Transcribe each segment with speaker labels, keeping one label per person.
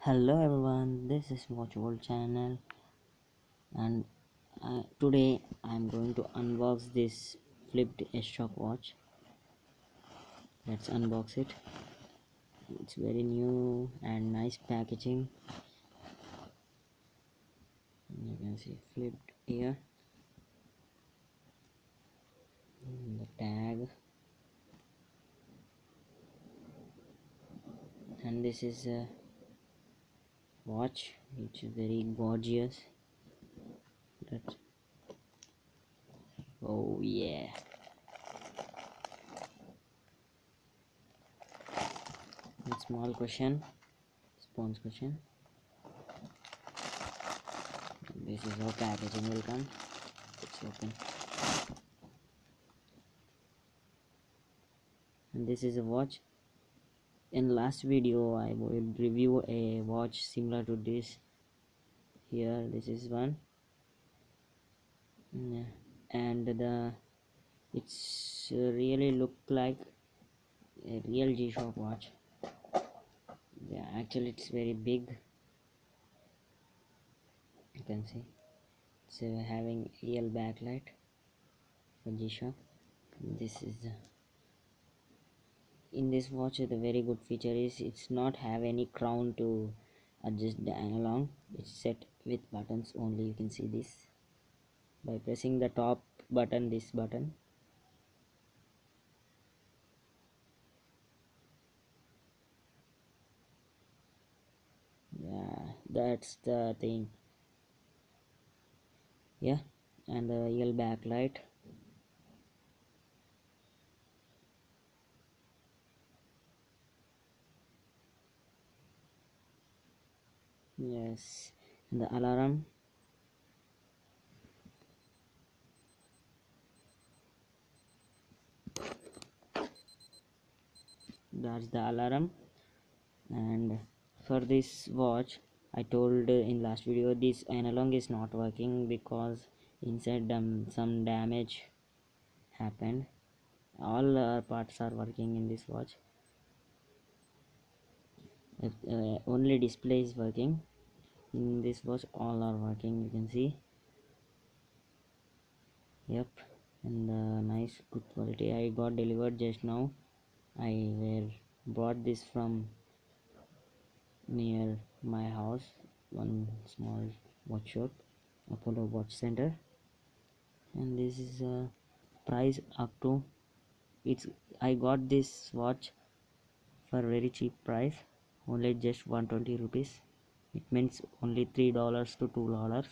Speaker 1: Hello everyone, this is Watch World channel, and today I'm going to unbox this flipped S-Shock watch. Let's unbox it. It's very new and nice packaging. You can see flipped here. The tag, and this is a watch which is very gorgeous. Let's, oh yeah, a small question, sponge question. This is how packaging will come. It's open, and this is a watch. In last video I will review a watch similar to this. Here this is one. Yeah. And it's really look like a real G-Shock watch. Yeah, actually it's very big. You can see it's having real backlight for G-Shock. This is in this watch the very good feature is it's not have any crown to adjust the analog. It's set with buttons only. You can see this by pressing the top button, this button. Yeah, that's the thing. Yeah, and the real backlight. Yes, and the alarm. That's the alarm. And for this watch I told in last video this analog is not working because inside some damage happened. All parts are working in this watch. If, only display is working. In this watch all are working, you can see. Yep, and nice good quality. I got delivered just now. I bought this from near my house, one small watch shop, Apollo Watch Center. And this is a price up to, it's I got this watch for very cheap price, only just 120 rupees. It means only $3 to $2,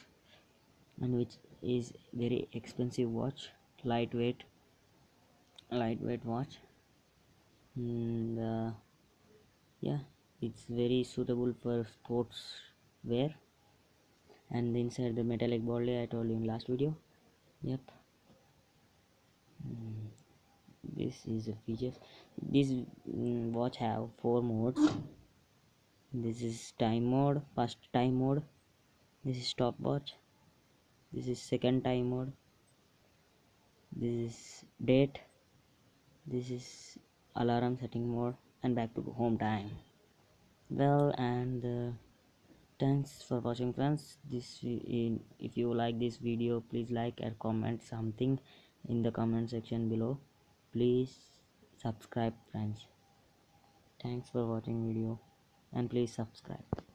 Speaker 1: and which is very expensive watch, lightweight watch. And yeah, it's very suitable for sports wear. And inside the metallic body I told you in last video. Yep. This is a feature. This watch have 4 modes. This is time mode, first time mode. This is stopwatch. This is second time mode. This is date. This is alarm setting mode, and back to home time. Well, and thanks for watching, friends. If you like this video, please like or comment something in the comment section below. Please subscribe, friends. Thanks for watching video, and please subscribe.